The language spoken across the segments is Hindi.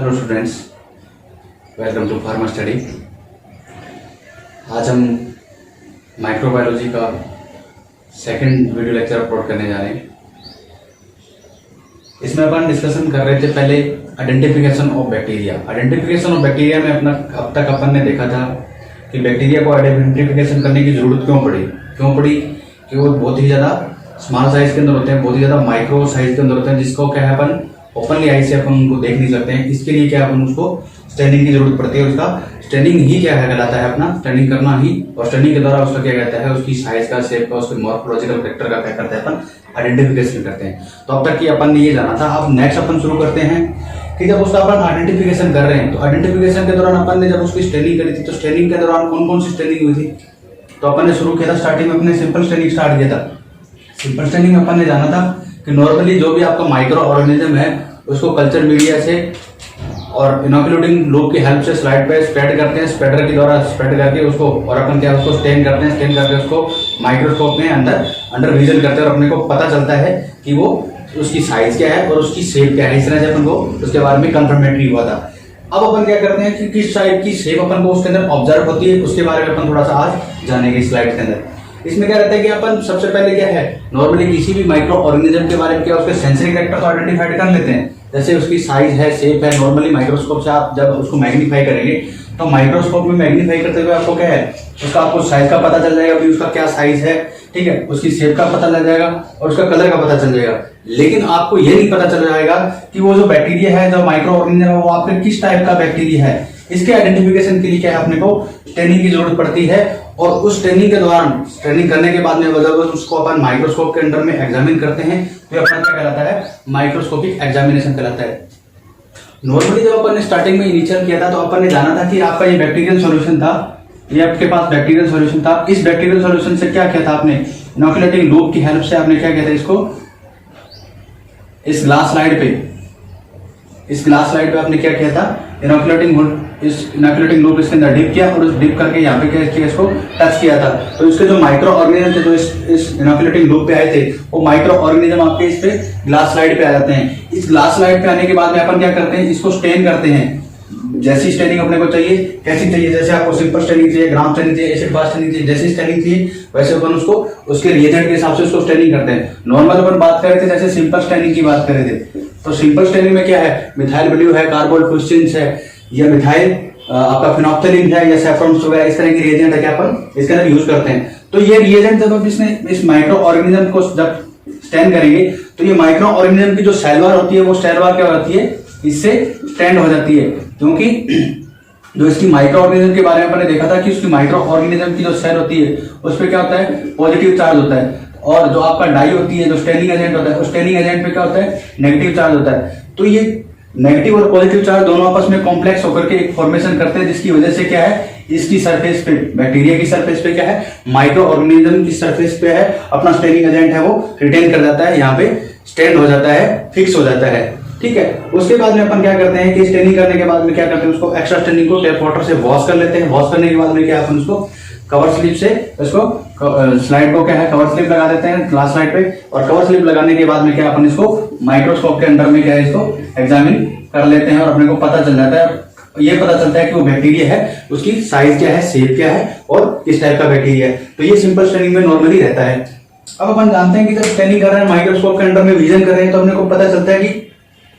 Hello students, welcome to pharma study. आज हम माइक्रोबायोलॉजी का सेकंड वीडियो लेक्चर अपलोड करने जा रहे हैं। इसमें अपन डिस्कशन कर रहे थे पहले identification of bacteria. Identification of bacteria में अपना अब तक अपन ने देखा था कि बैक्टीरिया को आइडेंटिफिकेशन करने की जरूरत क्यों पड़ी कि वो बहुत ही ज़्यादा स्मॉल साइज के अंदर होते हैं, बहुत ही ज़्यादा माइक्रो साइज के अंदर होते हैं, जिसको क्या है अपन ओपनली आई से अपन उनको देख नहीं सकते हैं। इसके लिए क्या अपन उसको स्टैंडिंग की जरूरत पड़ती है। उसका स्टैंडिंग ही क्या है कहलाता है, अपना स्टैंडिंग करना ही, और स्टैंडिंग के द्वारा उसका क्या कहता है, उसकी साइज का, शेप का, उसके मॉर्फोलॉजिकल फैक्टर का क्या करते हैं अपन आइडेंटिफिकेशन करते हैं। तो अब तक की अपन ने ये जाना था। अब नेक्स्ट अपन शुरू करते हैं कि जब उसका अपन आइडेंटिफिकेशन कर रहे हैं तो आइडेंटिफिकेशन के दौरान अपन ने जब उसकी स्टैंडिंग करी थी तो स्टैंडिंग के दौरान कौन कौन सी स्टैंडिंग हुई थी। तो अपन ने शुरू किया था, स्टार्टिंग में अपने सिंपल स्टैंडिंग स्टार्ट किया था। सिंपल स्टैंडिंग अपन ने जाना था कि नॉर्मली जो भी आपका माइक्रो ऑर्गेनिज्म है उसको कल्चर मीडिया से और इनोकुलेटिंग लूप की हेल्प से स्लाइड पे स्प्रेड करते हैं, स्प्रेडर के द्वारा स्प्रेड करके उसको, और अपन क्या उसको स्टेन करते हैं, स्टेन करके उसको माइक्रोस्कोप में अंडर विजन करते हैं और अपने को पता चलता है कि वो उसकी साइज क्या है और उसकी शेप क्या है। इस तरह से अपन को उसके बारे में कंफर्मेटरी हुआ था। अब अपन क्या करते हैं कि किस टाइप की शेप अपन को उसके अंदर ऑब्जर्व होती है, उसके बारे में अपन थोड़ा सा आज जानेंगे इस स्लाइड के अंदर। इसमें क्या रहता है कि अपन सबसे पहले क्या है, नॉर्मली किसी भी माइक्रो ऑर्गेनिज्म के बारे में क्या उसके सेंसरी कैरेक्टर को आइडेंटिफाइड कर लेते हैं। जैसे उसकी साइज है, शेप है, नॉर्मली माइक्रोस्कोप से आप जब उसको मैग्नीफाई करेंगे तो माइक्रोस्कोप में मैग्नीफाई करते हुए आपको क्या है, उसका आपको साइज का पता चल जाएगा, उसका क्या साइज है, ठीक है, उसकी शेप का पता लग जाएगा और उसका कलर का पता चल जाएगा। लेकिन आपको ये नहीं पता चल जाएगा कि वो जो बैक्टीरिया है, जो माइक्रो ऑर्गेनिज्म है, वो आपके किस टाइप का बैक्टीरिया है। इसके आइडेंटिफिकेशन के लिए क्या है, अपने को स्टेनिंग की जरूरत पड़ती है और उस स्टेनिंग के दौरान, स्टेनिंग करने के बाद में उसको अपन माइक्रोस्कोप के अंदर में एग्जामिन करते हैं तो अपना क्या कहलाता है, माइक्रोस्कोपिक एग्जामिनेशन कहलाता है। नॉर्मली जब अपन ने स्टार्टिंग में इनिशियल किया था तो अपन ने जाना था कि आपका ये बैक्टीरियल सॉल्यूशन था, ये आपके पास बैक्टीरियल सॉल्यूशन था। इस बैक्टीरियल सॉल्यूशन से क्या किया था आपने, इनोकुलेटिंग लूप की हेल्प से आपने क्या किया था, इसको इस ग्लास स्लाइड पे आपने क्या किया था, इनोकुलेटिंग लूप इसके अंदर डिप किया और उस डिप करके यहाँ पे क्या किया, इसको टच किया था। तो इसके जो माइक्रो ऑर्गेनिज्म थे जो इस इनोकुलेटिंग लूप पे आए थे, वो माइक्रो ऑर्गेनिज्म आपके इस पे ग्लास स्लाइड पे आ जाते हैं। इस ग्लास स्लाइड पे आने के बाद में अपन क्या करते हैं, इसको स्टेन करते हैं। जैसी स्टेनिंग अपने को चाहिए, कैसी चाहिए, जैसे आपको सिंपल स्टेनिंग चाहिए, ग्राम स्टेनिंग चाहिए, एसिड फास्ट स्टेनिंग चाहिए, जैसी स्टेनिंग चाहिए वैसे अपन उसको उसके रिएजेंट के हिसाब से उसको स्टेनिंग करते हैं। नॉर्मल अपन बात कर रहे थे, जैसे सिंपल स्टेनिंग की बात कर रहे थे, तो सिंपल स्टेनिंग में क्या है, मिथाइल ब्लू है, कार्बोल फ्यूस्टिन्स है, या मिथाइल आपका फिनोप्थेलिन है, या सैफ्रॉन्स वगैरह, इस तरह की रिएजेंट है क्या अपन इसके अंदर यूज करते हैं। तो ये रिएजेंट जब आप इस माइक्रो ऑर्गेनिज्म को जब स्टेन करेंगे तो ये माइक्रो ऑर्गेनिज्म की जो सेल वॉल होती है, वो सेल वॉल क्या होती है, इससे स्टैंड हो जाती है। क्योंकि जो इसकी माइक्रो ऑर्गेनिज्म के बारे में आपने देखा था कि उसकी माइक्रो ऑर्गेनिज्म की जो सेल होती है उस पर क्या होता है, पॉजिटिव चार्ज होता है, और जो आपका डाई होती है, जो स्टेनिंग एजेंट होता है, उस स्टेनिंग एजेंट पे क्या होता है, नेगेटिव चार्ज होता है। तो ये नेगेटिव और पॉजिटिव चार्ज दोनों आपस में कॉम्प्लेक्स होकर के एक फॉर्मेशन करते हैं, जिसकी वजह से क्या है, इसकी सरफेस पे, बैक्टीरिया की सरफेस पे क्या है, माइक्रो ऑर्गेनिज्म की सरफेस पे है, अपना स्टेनिंग एजेंट है वो रिटेन कर जाता है, यहाँ पे स्टैंड हो जाता है, फिक्स हो जाता है, ठीक है। उसके बाद में अपन क्या करते हैं कि स्टेनिंग करने के बाद में क्या करते हैं, उसको एक्स्ट्रा स्टेनिंग को टैप वाटर से वॉश कर लेते हैं। वॉश करने के बाद में क्या अपन उसको कवर स्लिप से इसको स्लाइड को क्या है, कवर स्लिप लगा देते हैं ग्लास स्लाइड पे, और कवर स्लिप लगाने के बाद में क्या अपन इसको माइक्रोस्कोप के अंदर में क्या है, इसको एग्जामिन कर लेते हैं और अपने को पता चल जाता है, ये पता चलता है कि वो बैक्टीरिया है, उसकी साइज क्या है, शेप क्या है और किस टाइप का बैक्टीरिया है। तो ये सिंपल स्टेनिंग में नॉर्मली रहता है। अब अपन जानते हैं कि जब स्टेनिंग कर रहे हैं, माइक्रोस्कोप के अंदर में विजन कर रहे हैं, तो अपने को पता चलता है कि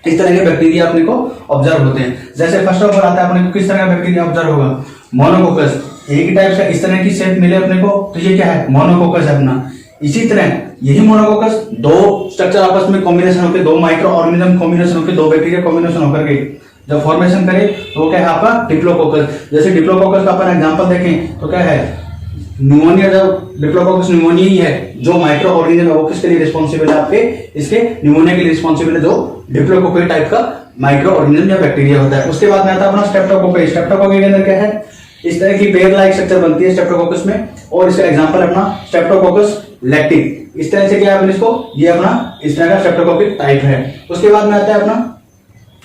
इस तरह के बैक्टीरिया अपने को ऑब्जर्व होते हैं। जैसे फर्स्ट ऑफ ऑल आता है अपने को किस तरह का बैक्टीरिया ऑब्जर्व होगा, मोनोकोकस, एक ही टाइप का इस तरह की शेप मिले अपने को तो ये क्या है, मोनोकोकस है अपना। इसी तरह यही मोनोकोकस दो स्ट्रक्चर आपस में कॉम्बिनेशन होकर, दो माइक्रो ऑर्गेनिज्म कॉम्बिनेशन होकर, दो बैक्टीरिया कॉम्बिनेशन होकर के जब फॉर्मेशन करे तो वो क्या है आपका डिप्लोकोकस। जैसे डिप्लोकोकस का अपन एग्जांपल देखें तो क्या है, न्यूमोनिया, जब डिप्लोकोकस न्यूमोनिया ही है, जो माइक्रो ऑर्गेनिज्म है वो किसके लिए रिस्पॉन्सिबल है, आपके इसके न्यूमोनिया के लिए रिस्पॉन्सिबल है, जो डिप्लोकोकस टाइप का माइक्रो ऑर्गेनिज्म या बैक्टीरिया होता है। उसके बाद में आता है अपना स्ट्रेप्टोकोकस। स्ट्रेप्टोकोकस के अंदर क्या है, इस तरह की पेयर लाइक स्ट्रक्चर बनती है स्ट्रेप्टोकोकस में, और इसका एग्जांपल अपना स्ट्रेप्टोकोकस लैक्टिक। इस तरह से क्या है इसको, ये अपना इस तरह का स्ट्रेप्टोकोकस टाइप है। उसके बाद में आता है अपना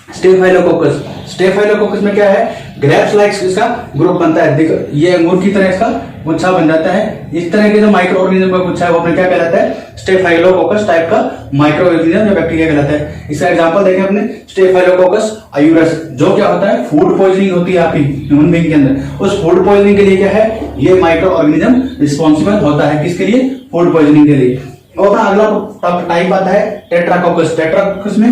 स्टेफाइलोकोकस। स्टेफाइलोकोकस में क्या है, ग्रेप्स लाइक इसका ग्रुप बनता है। देखो ये अंगूर की तरह इसका गुच्छा बन जाता है। इस तरह के जो माइक्रो ऑर्गेनिज्म का गुच्छा है वो अपने क्या कहलाता है, स्टेफाइलोकोकस टाइप का माइक्रो ऑर्गेनिज्म या बैक्टीरिया कहलाता है। इसका एग्जांपल देखें अपने, स्टेफाइलोकोकस आयूरस, जो क्या होता है, फूड पॉइजनिंग होती है आपकी ह्यूमन बीइंग के अंदर। उस फूड पॉइजनिंग के लिए क्या है, ये माइक्रो ऑर्गेनिज्म रिस्पॉन्सिबल होता है, किसके लिए, फूड पॉइजनिंग के लिए। और अपना अगला टाइप आता है टेट्राकोकस। टेट्राकोकस में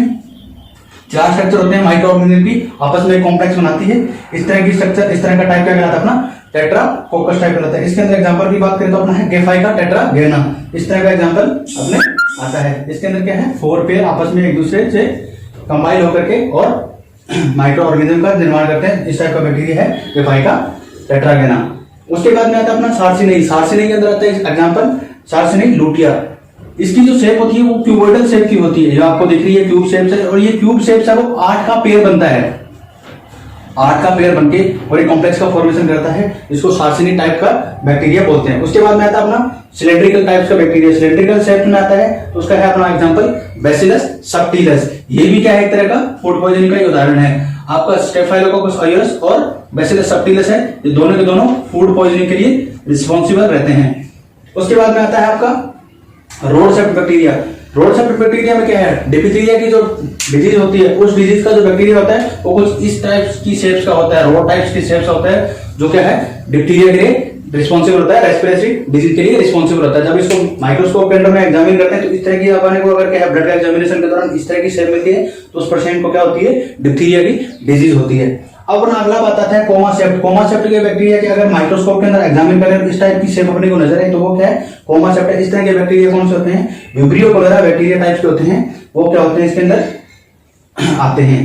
4 स्ट्रक्चर होते हैं माइक्रो ऑर्गेनिज्म की, आपस में कॉम्प्लेक्स बनाती है। इस तरह की स्ट्रक्चर, इस तरह का टाइप क्या कहलाता है, अपना टेट्राकोकस टाइप कहलाता है। इसके अंदर एग्जांपल की बात करें तो अपना है गेफाइका टेट्रागेना, इस तरह का एग्जांपल अपने आता है। इसके अंदर क्या है, 4 पेयर आपस में एक दूसरे से कंबाइन होकर के और माइक्रो ऑर्गेनिज्म का निर्माण करते हैं। इस टाइप का बैक्टीरिया है गेफाइका टेट्रागेना। उसके बाद में आता है अपना सार्सिनेई। सार्सिनेई के अंदर आता है एग्जांपल सार्सिनेई लुटिया। इसकी जो शेप होती है वो क्यूबोइडल शेप की होती है, जो आपको दिख रही है क्यूब शेप से, और ये क्यूब शेप से वो 8 का पेयर बनता है। 8 का पेयर बनके और एक कॉम्प्लेक्स का फॉर्मेशन करता है, जिसको सार्सिनी टाइप का बैक्टीरिया बोलते हैं। उसके बाद में आता है अपना सिलेंड्रिकल टाइप का बैक्टीरिया। सिलेंड्रिकल शेप में आता है तो उसका है अपना एग्जांपल बैसिलस सबटिलस। ये भी क्या है, एक तरह का फूड पॉइजनिंग का ही उदाहरण है। आपका स्टेफाइलोकोकस आयूरस और बैसिलस सबटिलस है, ये दोनों के दोनों फूड पॉइजनिंग के लिए रिस्पॉन्सिबल रहते हैं। उसके बाद में आता है आपका रोड सेप्ट बैक्टीरिया। रोड सेप्ट बैक्टीरिया में क्या है, डिप्थीरिया की जो डिजीज होती है, उस डिजीज का जो बैक्टीरिया होता है वो कुछ इस टाइप की शेप्स का होता है, रोड टाइप्स की शेप्स का होता है, जो क्या है, डिप्थीरिया के लिए रिस्पॉन्सिबल होता है, रेस्पिरेटरी डिजीज के लिए रिस्पॉन्सिबल होता है। जब इसको माइक्रोस्कोप के अंदर में एग्जामिन करते हैं तो इस तरह की अपने को अगर क्या है, ब्लड का एग्जामिनेशन के दौरान इस तरह की शेप मिलती है तो उस पेशेंट को क्या होती है, डिप्थीरिया की डिजीज होती है। अब अपना अगला बात आता है कोमासेप्ट। कोमासेप्ट के बैक्टीरिया के अगर माइक्रोस्कोप के अंदर एग्जामिन करें तो इस टाइप की शेप अपने को नजर आए तो वो क्या है, कोमासेप्ट है। इस तरह के बैक्टीरिया कौन से होते हैं, विब्रियो कोलेरा बैक्टीरिया टाइप्स के होते हैं, वो क्या होते हैं इसके अंदर आते हैं।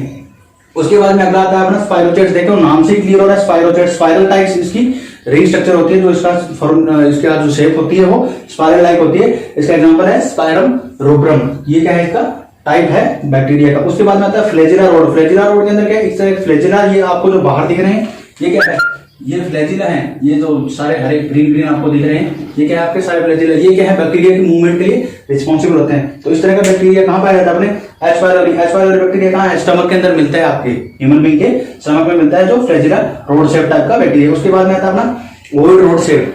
उसके बाद में अगला आता है अपना स्पाइरोचेट्स। देखो नाम से क्लियर हो रहा है, स्पाइरोचेट स्पाइरल टाइप्स इसकी रिंग स्ट्रक्चर होती है, जो इसका जो शेप होती है वो स्पाइरल लाइक होती है। इसका एग्जांपल है स्पायरम रूब्रम, ये क्या है, इसका टाइप है बैक्टीरिया का। उसके बाद में आता है फ्लैजिला रोड। फ्लैजिला रोड के अंदर क्या है, इस तरह फ्लैजिला, ये आपको जो बाहर दिख रहे हैं ये क्या है, ये फ्लैजिला है, ये जो सारे हरे ग्रीन ग्रीन आपको दिख रहे हैं ये क्या है, आपके सारे फ्लैजिला, ये क्या है, बैक्टीरिया के मूवमेंट के लिए रिस्पॉन्सिबल होते हैं। तो इस तरह का बैक्टीरिया कहां पाया जाता है, अपने एस्पायरल बैक्टीरिया कहां है, स्टमक के अंदर मिलता है, आपके ह्यूमन बीइंग के स्टमक में मिलता है, जो फ्लैजिला रोड शेप टाइप का बैक्टीरिया। उसके बाद में आता है अपना ovoid rod shape.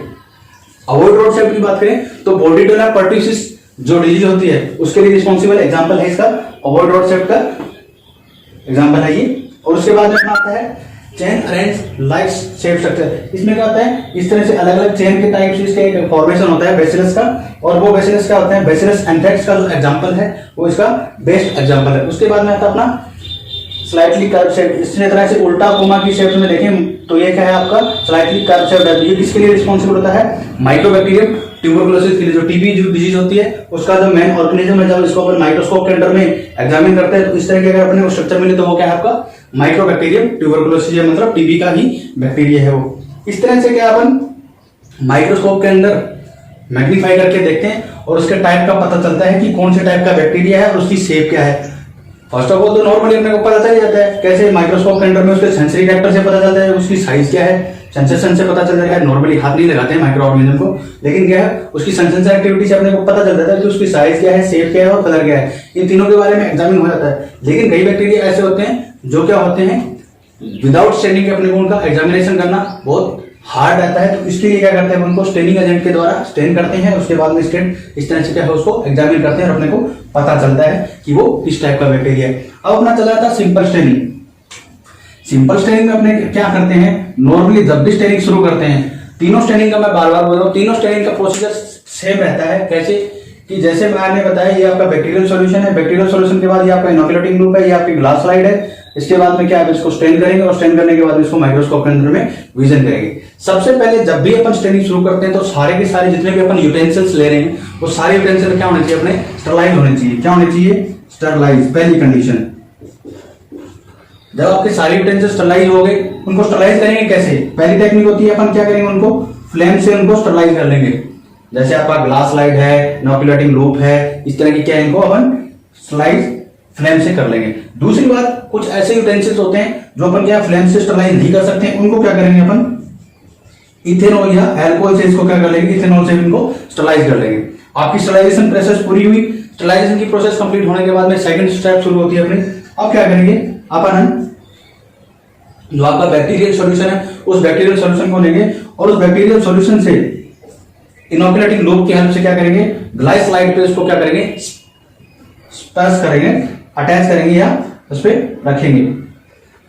Ovoid rod shape की बात करें तो बॉर्डियोला पर्टुसिस जो डिजीज होती है उसके लिए रिस्पॉन्सिबल एग्जांपल है इसका ओवॉइड रोड शेप का एग्जांपल है ये। और उसके बाद में आता है chain arrange like shape structure. इसमें क्या होता है, इस तरह से अलग अलग चेन के टाइप से इसका एक फॉर्मेशन होता है बैसिलस का, और वो बैसिलस क्या होता है, बैसिलस एंथ्रेक्स का जो एग्जांपल है वो इसका बेस्ट एग्जांपल है। उसके बाद में आता है अपना स्लाइटली कर्व शेप। इस तरह से उल्टा कोमा की शेप में देखें तो ये क्या है, आपका स्लाइटली कर्व शेप है। ये किसके लिए रिस्पॉन्सिबल होता है, माइक्रोबैक्टीरियम ट्यूबरकुलोसिस के लिए। जो टीबी जो डिजीज होती है उसका जो मेन ऑर्गेनिज्म है, जब इसको अपन माइक्रोस्कोप के अंदर में एग्जामिन करते हैं तो इस तरह के अगर अपने को स्ट्रक्चर मिले तो वो क्या है, आपका माइक्रोबैक्टीरियम ट्यूबरकुलोसिस, मतलब टीबी का ही बैक्टीरिया है वो। इस तरह से क्या अपन माइक्रोस्कोप के अंदर मैग्नीफाई करके देखते हैं और उसके टाइप का पता चलता है कि कौन से टाइप का बैक्टीरिया है और उसकी शेप क्या है। फर्स्ट ऑफ ऑल तो नॉर्मली अपने को पता चल जाता है, कैसे माइक्रोस्कोप के अंदर में उसके सेंसरी फैक्टर से पता चलता है, उसकी साइज क्या है, सेंसेशन से पता चल जाता है। नॉर्मली हाथ नहीं लगाते हैं माइक्रो ऑर्गेनिज्म को, लेकिन क्या है, उसकी सेंसेशन एक्टिविटी से अपने को पता चल जाता है कि उसकी साइज क्या है, शेप क्या है और कलर क्या है। इन तीनों के बारे में एग्जामिन हो जाता है। लेकिन कई बैक्टीरिया ऐसे होते हैं जो क्या होते हैं, विदाउट स्टेनिंग के अपने को उनका एग्जामिनेशन करना बहुत हार्ड रहता है। तो इसके लिए क्या करते हैं, उनको स्टेनिंग एजेंट के द्वारा स्टेन करते हैं, उसके बाद में स्टेन इस तरह से क्या है उसको एग्जामिन करते हैं और अपने को पता चलता है कि वो किस टाइप का बैक्टीरिया है। अब अपना चला था सिंपल स्टेनिंग। सिंपल स्टेनिंग में अपने क्या करते हैं, नॉर्मली जब भी स्टेनिंग शुरू करते हैं, तीनों स्टेनिंग का मैं बार बार बोल रहा हूँ, तीनों स्टेनिंग का प्रोसीजर सेम रहता है। कैसे कि जैसे मैंने बताया, ये आपका बैक्टीरियल सॉल्यूशन है, बैक्टीरियल सॉल्यूशन के बाद ये आपका इनोकुलेटिंग लूप है, ये आपकी ग्लास स्लाइड है। इसके बाद में क्या आप इसको स्टेन करेंगे और स्टेन करने के बाद इसको माइक्रोस्कोप के अंदर में विजन करेंगे। सबसे पहले जब भी अपन स्टेनिंग शुरू करते हैं तो सारे के सारे जितने भी अपन यूटेंसिल्स ले रहे हैं वो सारे यूटेंसिल क्या होने चाहिए, अपने स्टरलाइज होने चाहिए। क्या होने चाहिए, स्टरलाइज, पहली कंडीशन। जब आपके सारे यूटेंसिल्स स्टरलाइज हो गए, उनको स्टरलाइज करेंगे कैसे, पहली टेक्निक होती है अपन क्या करेंगे, उनको फ्लेम से उनको स्टरलाइज कर लेंगे। जैसे आपका ग्लास स्लाइड है, इनोकुलेटिंग लूप है, इस तरह की क्या इनको अपन स्लाइड फ्लेम से कर लेंगे। दूसरी बात, कुछ ऐसे यूटेंसिल्स होते हैं जो अपन क्या फ्लेम से स्टरलाइज नहीं कर सकते हैं, उनको क्या करेंगे अपन इथेनॉल या अल्कोहल से इसको क्या कर लेंगे, इथेनॉल से इनको स्टरलाइज कर लेंगे। आपकी स्टरलाइजेशन प्रोसेस पूरी हुई। स्टरलाइजेशन की प्रोसेस कंप्लीट होने के बाद में सेकंड स्टेप शुरू होती है अपनी। अब क्या करेंगे अपन, जो आपका बैक्टीरियल सॉल्यूशन है उस बैक्टीरियल सॉल्यूशन को लेंगे और उस बैक्टीरियल सॉल्यूशन से इनोकुलेटिंग लूप की हेल्प से क्या करेंगे, ग्लाइसोलाइड पे उसको क्या करेंगे, स्पर्श करेंगे, अटैच करेंगे या उस पर रखेंगे।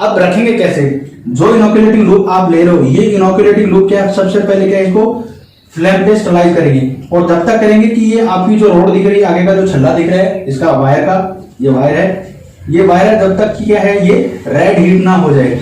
अब रखेंगे कैसे, जो इनोकुलेटिंग लूप आप ले रहे हो ये इनोकुलेटिंग लूप क्या सबसे पहले क्या इसको फ्लैम पे स्टरलाइज करेंगे और तब तक करेंगे कि ये आपकी जो रोड दिख रही है, आगे का जो छल्ला दिख रहा है इसका वायर का, ये वायर है, ये वायर है, जब तक कि क्या है ये रेड हीट ना हो जाए।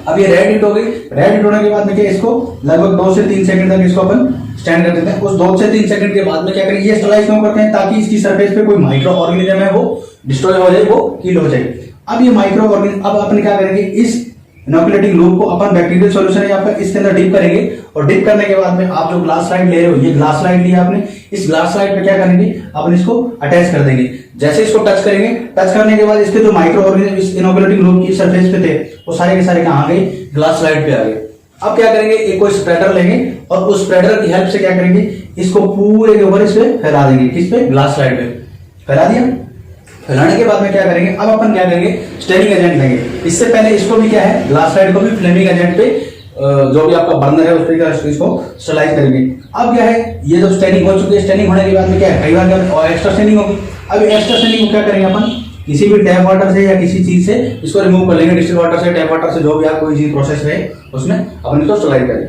अब ये रेड हीट हो गई, रेड हीट होने के बाद में क्या इसको लगभग 2 से 3 सेकंड तक इसको अपन स्टैंड कर देते हैं। उस 2 से 3 सेकंड के बाद में क्या करेंगे, ये स्टरलाइज क्यों करते हैं, ताकि इसकी सरफेस पे कोई माइक्रो ऑर्गेनिज्म है वो डिस्ट्रॉय हो जाए, वो किल हो जाए। अब ये माइक्रो ऑर्गेनिज्म, अब अपन क्या करेंगे, इस इनोकुलेटिंग लूप को अपन बैक्टीरियल सॉल्यूशन है आपका इसके अंदर डिप करेंगे और डिप करने के बाद में आप जो ग्लास स्लाइड ले रहे हो, ये ग्लास स्लाइड लिया आपने, इस ग्लास स्लाइड पे क्या करेंगे, अपन इसको अटैच कर देंगे। जैसे इसको टच करेंगे, टच करने के बाद इसके जो माइक्रो ऑर्गेनिज्म इस इनोकुलेटिंग लूप की सरफेस पे थे वो सारे के सारे कहां गए, ग्लास स्लाइड पे आ गए। अब क्या करेंगे, एक कोई स्प्रेडर लेंगे और उस स्प्रेडर की हेल्प से क्या करेंगे, इसको पूरे के ऊपर इस पे फैला देंगे, किस पे, ग्लास स्लाइड पे फैला दिया। फैलाने के बाद में क्या करेंगे, अब अपन क्या करेंगे, स्टेनिंग एजेंट लेंगे। इससे पहले इसको भी क्या है, ग्लास स्लाइड को भी फ्लेमिंग एजेंट पे जो भी आपका बर्नर है उस पर इसको स्टरलाइज करेंगे। अब क्या है, ये जब स्टेनिंग हो चुकी है, स्टेनिंग होने के बाद में क्या है, कई बार क्या एक्स्ट्रा स्टेनिंग होगी। अब एक्स्ट्रा स्टेनिंग को क्या करेंगे, अपन किसी भी टैप वाटर से या किसी चीज से इसको रिमूव कर लेंगे, डिस्टिल वाटर से, टैप वाटर से, जो भी आप कोई चीज प्रोसेस है उसमें अपन इसको स्टरलाइज करेंगे।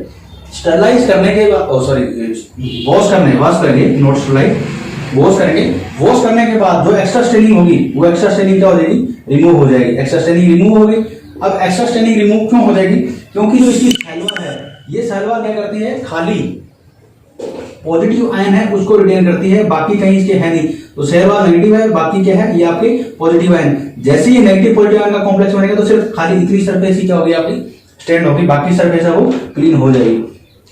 स्टरलाइज करने के बाद वॉश करेंगे, नोट स्टरलाइज, वॉश करेंगे। वॉश करने के बाद जो एक्स्ट्रा स्टेनिंग होगी वो एक्स्ट्रा स्टेनिंग क्या हो जाएगी, रिमूव हो जाएगी। एक्स्ट्रा स्टेनिंग रिमूव होगी। अब एक्स्ट्रा स्टेनिंग रिमूव क्यों हो जाएगी, क्योंकि जो इसकी सैल्वा है, ये सैल्वा क्या करती है, खाली पॉजिटिव आयन है उसको रिटेन करती है, बाकी कहीं इसके है नहीं। तो सैल्वा नेगेटिव है, बाकी क्या है, ये आपके पॉजिटिव आयन। जैसे ही नेगेटिव पॉजिटिव आयन का कॉम्प्लेक्स बनेगा तो सिर्फ खाली इतनी सरफेस ही क्या होगी आपकी स्टैंड होगी, बाकी सरफेस है वो क्लीन हो जाएगी।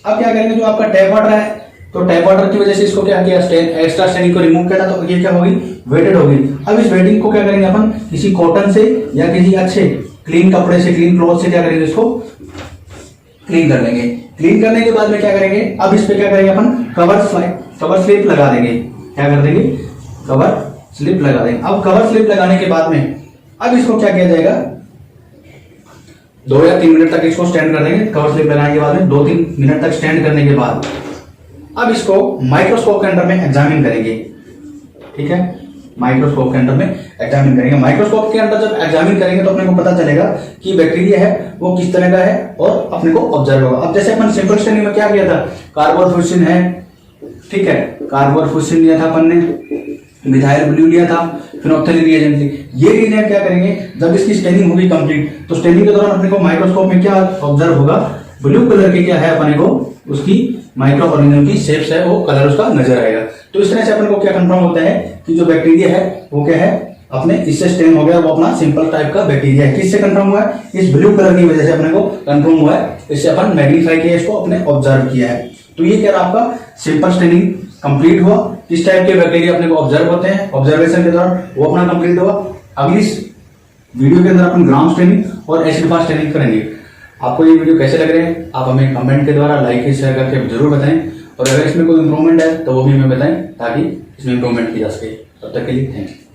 अब क्या करेंगे, जो आपका टैप वाटर है तो टैप वाटर की वजह से इसको क्या किया, एक्स्ट्रा स्टेनिंग को रिमूव किया, तो ये क्या होगी, वेटेड होगी। अब इस वेटिंग को क्या करेंगे अपन, किसी कॉटन से या किसी अच्छे क्लीन कपड़े से, क्लीन क्लॉथ से क्या करेंगे, इसको क्लीन कर लेंगे। क्लीन करने के बाद में क्या करेंगे, अब इस पे क्या करेंगे अपन, कवर स्लिप लगा देंगे। क्या कर देंगे, कवर स्लिप लगा देंगे। अब कवर स्लिप लगाने के बाद में अब इसको क्या किया जाएगा, 2 या 3 मिनट तक इसको स्टैंड कर देंगे। कवर स्लिप लगाने के बाद में 2-3 मिनट तक स्टैंड करने के बाद अब इसको माइक्रोस्कोप के अंदर में एग्जामिन करेंगे। ठीक है, माइक्रोस्कोप के अंदर में एग्जामिन करेंगे। माइक्रोस्कोप के अंदर जब एग्जामिन करेंगे तो अपने को पता चलेगा कि बैक्टीरिया है वो किस तरह का है और अपने को ऑब्जर्व होगा। अब जैसे अपन सिंपल स्टेनिंग में क्या किया था, कार्बोफुसिन है, ठीक है, कार्बोफुसिन लिया था अपन ने, मिथाइल ब्लू लिया था, फिनोक्सिलिन रिएजेंट ली। ये रिएजेंट क्या करेंगे, जब इसकी स्टेनिंग होगी कंप्लीट तो स्टेनिंग के दौरान अपने को माइक्रोस्कोप में क्या ऑब्जर्व होगा, ब्लू कलर के क्या है अपने को उसकी माइक्रो ऑर्गेनिज्म की शेप्स है वो कलर उसका नजर आएगा। तो इस तरह से अपन को क्या कंफर्म होता है कि जो बैक्टीरिया है वो क्या है, अपने इससे स्टेन हो गया, वो अपना सिंपल टाइप का बैक्टीरिया है। किससे कंफर्म हुआ है, इस ब्लू कलर की वजह से अपने को कंफर्म हुआ है, इससे अपन मैग्नीफाई किया, इसको अपने ऑब्जर्व किया है। तो ये क्या आपका सिंपल स्टेनिंग कंप्लीट हुआ। किस टाइप के बैक्टीरिया अपने को ऑब्जर्व होते हैं, ऑब्जर्वेशन के दौरान वो अपना कंप्लीट हुआ। अगली वीडियो के अंदर अपन ग्राम स्टेनिंग और एसिड फास्ट स्टेनिंग करेंगे। आपको ये वीडियो कैसे लग रहे हैं आप हमें कमेंट के द्वारा लाइक शेयर करके जरूर बताएं, और अगर इसमें कोई इंप्रूवमेंट है तो वो भी हमें बताएं ताकि इसमें इंप्रूवमेंट की जा सके। तब तक के लिए थैंक यू।